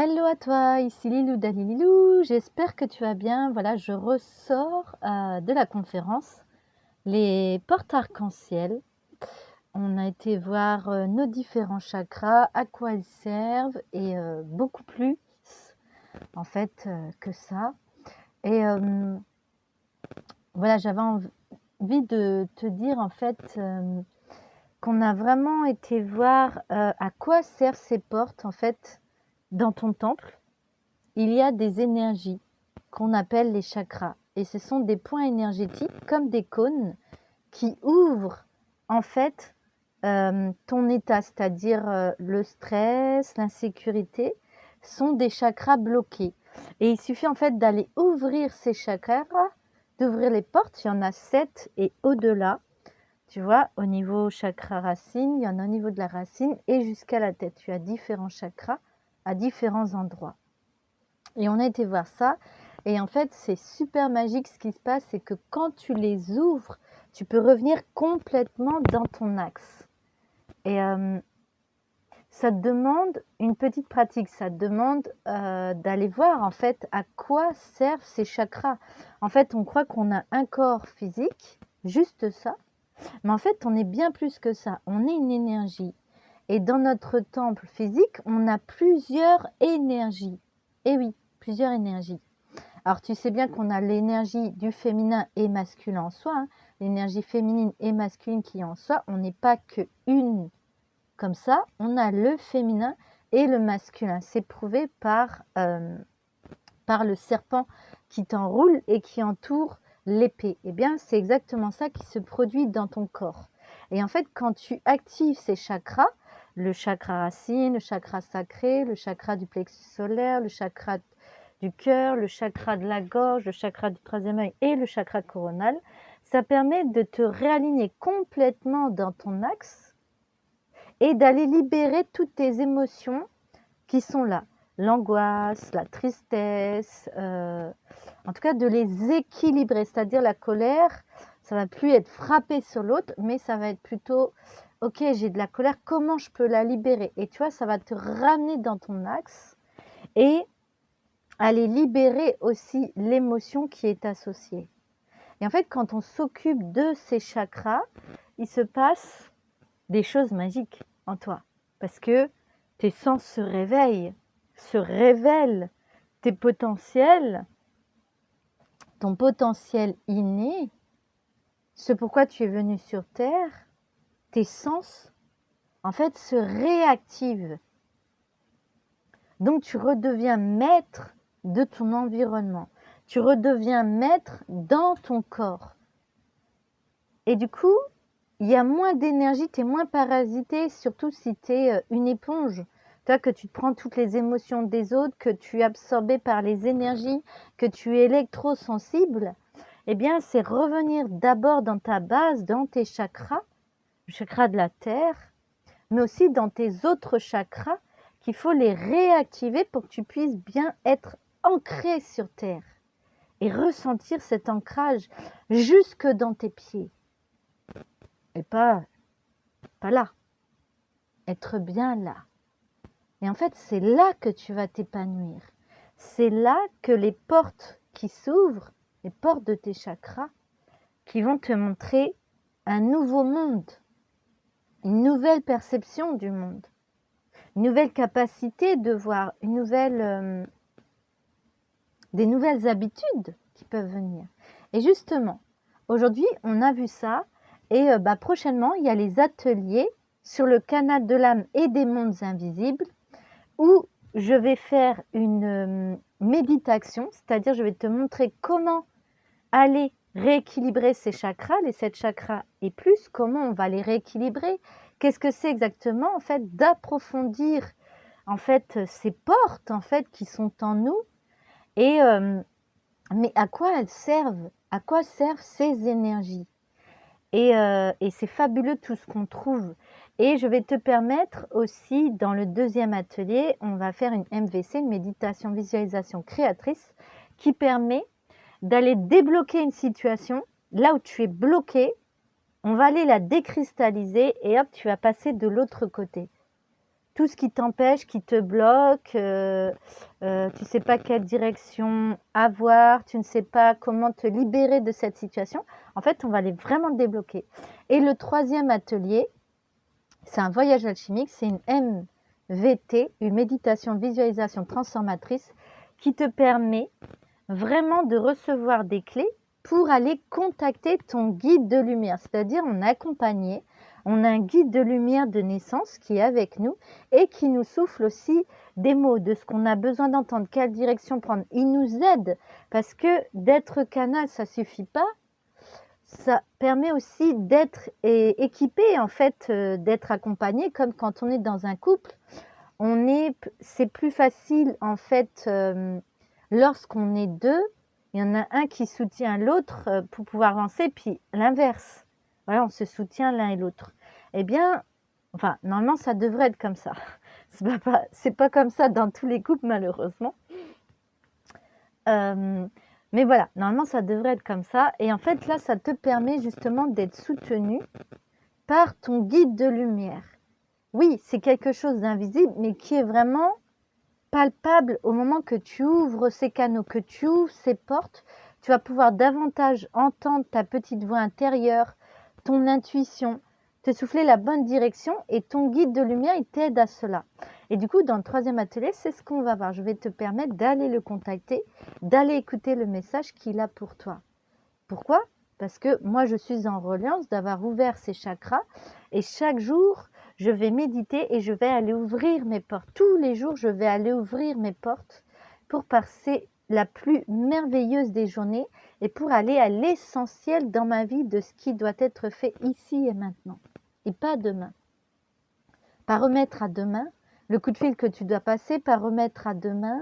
Hello à toi, ici Lilou Dalililou, j'espère que tu vas bien. Voilà, je ressors de la conférence Les portes arc-en-ciel. On a été voir nos différents chakras, à quoi ils servent et beaucoup plus en fait que ça. Et voilà, j'avais envie de te dire en fait qu'on a vraiment été voir à quoi servent ces portes en fait dans ton temple. Il y a des énergies qu'on appelle les chakras. Et ce sont des points énergétiques comme des cônes qui ouvrent en fait ton état, c'est-à-dire le stress, l'insécurité, sont des chakras bloqués. Et il suffit en fait d'aller ouvrir ces chakras, d'ouvrir les portes, il y en a 7 et au-delà. Tu vois, au niveau chakra racine, il y en a au niveau de la racine et jusqu'à la tête. Tu as différents chakras à différents endroits. Et on a été voir ça. Et en fait, c'est super magique ce qui se passe, c'est que quand tu les ouvres, tu peux revenir complètement dans ton axe. Et ça te demande une petite pratique, ça te demande d'aller voir en fait à quoi servent ces chakras. En fait, on croit qu'on a un corps physique, juste ça, mais en fait, on est bien plus que ça. On est une énergie. Et dans notre temple physique, on a plusieurs énergies. Et oui, plusieurs énergies. Alors, tu sais bien qu'on a l'énergie du féminin et masculin en soi, hein. L'énergie féminine et masculine qui est en soi. On n'est pas que une comme ça. On a le féminin et le masculin. C'est prouvé par le serpent qui t'enroule et qui entoure l'épée. Eh bien, c'est exactement ça qui se produit dans ton corps. Et en fait, quand tu actives ces chakras, le chakra racine, le chakra sacré, le chakra du plexus solaire, le chakra du cœur, le chakra de la gorge, le chakra du troisième œil et le chakra coronal, ça permet de te réaligner complètement dans ton axe et d'aller libérer toutes tes émotions qui sont là. L'angoisse, la tristesse, en tout cas de les équilibrer, c'est-à-dire la colère, ça va plus être frappé sur l'autre, mais ça va être plutôt, ok, j'ai de la colère, comment je peux la libérer? Et tu vois, ça va te ramener dans ton axe et aller libérer aussi l'émotion qui est associée. Et en fait, quand on s'occupe de ces chakras, il se passe des choses magiques en toi, parce que tes sens se réveillent, se révèlent, tes potentiels, ton potentiel inné, ce pourquoi tu es venu sur Terre, tes sens, en fait, se réactivent. Donc, tu redeviens maître de ton environnement. Tu redeviens maître dans ton corps. Et du coup, il y a moins d'énergie, tu es moins parasité, surtout si tu es une éponge. Toi, que tu te prends toutes les émotions des autres, que tu es absorbé par les énergies, que tu es électrosensible, eh bien, c'est revenir d'abord dans ta base, dans tes chakras, le chakra de la terre, mais aussi dans tes autres chakras, qu'il faut les réactiver pour que tu puisses bien être ancré sur terre et ressentir cet ancrage jusque dans tes pieds. Et pas là, être bien là. Et en fait, c'est là que tu vas t'épanouir. C'est là que les portes qui s'ouvrent, les portes de tes chakras, qui vont te montrer un nouveau monde, une nouvelle perception du monde, une nouvelle capacité de voir, des nouvelles habitudes qui peuvent venir. Et justement, aujourd'hui, on a vu ça, et prochainement, il y a les ateliers sur le canal de l'âme et des mondes invisibles, où je vais faire une méditation, c'est-à-dire je vais te montrer comment aller rééquilibrer ces chakras, les 7 chakras et plus, comment on va les rééquilibrer, qu'est-ce que c'est exactement, en fait, d'approfondir en fait ces portes en fait qui sont en nous, et mais à quoi elles servent, à quoi servent ces énergies, et c'est fabuleux tout ce qu'on trouve. Et je vais te permettre aussi, dans le deuxième atelier, on va faire une MVC, une méditation visualisation créatrice, qui permet d'aller débloquer une situation, là où tu es bloqué, on va aller la décristalliser et hop, tu vas passer de l'autre côté. tout ce qui t'empêche, qui te bloque, tu ne sais pas quelle direction avoir, tu ne sais pas comment te libérer de cette situation. En fait, on va aller vraiment le débloquer. Et le troisième atelier, c'est un voyage alchimique, c'est une MVT, une méditation visualisation transformatrice qui te permet vraiment de recevoir des clés pour aller contacter ton guide de lumière. C'est-à-dire, on est accompagné, on a un guide de lumière de naissance qui est avec nous et qui nous souffle aussi des mots, de ce qu'on a besoin d'entendre, quelle direction prendre. Il nous aide parce que d'être canal, ça suffit pas. Ça permet aussi d'être équipé, en fait, d'être accompagné, comme quand on est dans un couple. C'est plus facile, en fait, lorsqu'on est deux, il y en a un qui soutient l'autre pour pouvoir avancer, puis l'inverse. Voilà, on se soutient l'un et l'autre. Eh bien, enfin, normalement, ça devrait être comme ça. C'est pas comme ça dans tous les couples, malheureusement. Mais voilà, normalement, ça devrait être comme ça. Et en fait, là, ça te permet justement d'être soutenu par ton guide de lumière. Oui, c'est quelque chose d'invisible, mais qui est vraiment palpable au moment que tu ouvres ces canaux, que tu ouvres ces portes. Tu vas pouvoir davantage entendre ta petite voix intérieure, ton intuition, te souffler la bonne direction et ton guide de lumière, il t'aide à cela. Et du coup, dans le troisième atelier, c'est ce qu'on va voir. Je vais te permettre d'aller le contacter, d'aller écouter le message qu'il a pour toi. Pourquoi? Parce que moi, je suis en reliance d'avoir ouvert ces chakras et chaque jour, je vais méditer et je vais aller ouvrir mes portes. Tous les jours, je vais aller ouvrir mes portes pour passer la plus merveilleuse des journées et pour aller à l'essentiel dans ma vie de ce qui doit être fait ici et maintenant et pas demain. Pas remettre à demain le coup de fil que tu dois passer, pas remettre à demain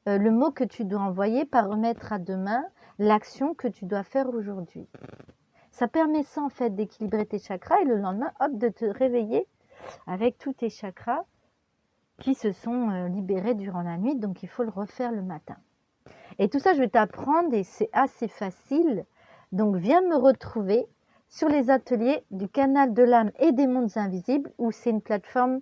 le mot que tu dois envoyer, pas remettre à demain l'action que tu dois faire aujourd'hui. Ça permet ça en fait d'équilibrer tes chakras et le lendemain, hop, de te réveiller avec tous tes chakras qui se sont libérés durant la nuit, donc il faut le refaire le matin. Et tout ça, je vais t'apprendre et c'est assez facile. Donc viens me retrouver sur les ateliers du canal de l'âme et des mondes invisibles, où c'est une plateforme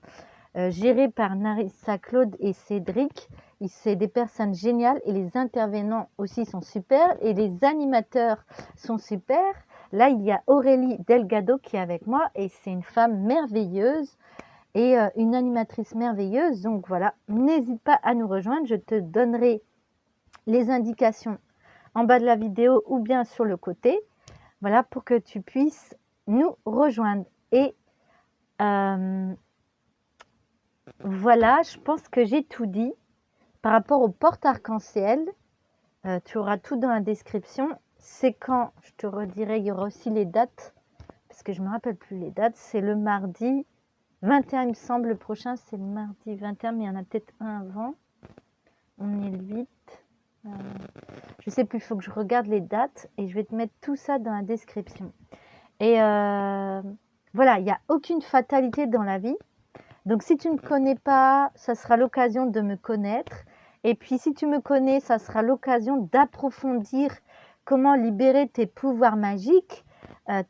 gérée par Narissa, Claude et Cédric. C'est des personnes géniales et les intervenants aussi sont super et les animateurs sont super. Là, il y a Aurélie Delgado qui est avec moi et c'est une femme merveilleuse et une animatrice merveilleuse. Donc voilà, n'hésite pas à nous rejoindre. Je te donnerai les indications en bas de la vidéo ou bien sur le côté. Voilà, pour que tu puisses nous rejoindre. Et voilà, je pense que j'ai tout dit. Par rapport aux portes arc-en-ciel, tu auras tout dans la description. C'est quand, je te redirai, il y aura aussi les dates, parce que je ne me rappelle plus les dates. C'est le mardi 21, il me semble, le prochain c'est le mardi 21, mais il y en a peut-être un avant. On est le 8. Je ne sais plus, il faut que je regarde les dates et je vais te mettre tout ça dans la description. Et voilà, il n'y a aucune fatalité dans la vie. Donc si tu ne me connais pas, ça sera l'occasion de me connaître. Et puis si tu me connais, ça sera l'occasion d'approfondir comment libérer tes pouvoirs magiques,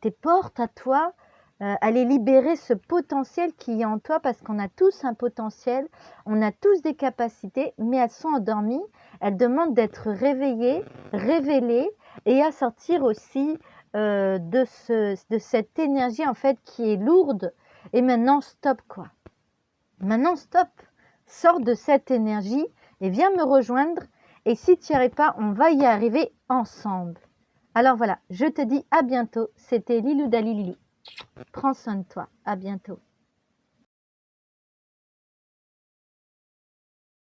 tes portes à toi, aller libérer ce potentiel qui est en toi, parce qu'on a tous un potentiel, on a tous des capacités, mais elles sont endormies, elles demandent d'être réveillées, révélées et à sortir aussi de cette énergie en fait qui est lourde. Et maintenant stop quoi. Maintenant stop, sors de cette énergie et viens me rejoindre. Et si tu n'y arrives pas, on va y arriver ensemble. Alors voilà, je te dis à bientôt. C'était Lilou Dalilou. Prends soin de toi. À bientôt.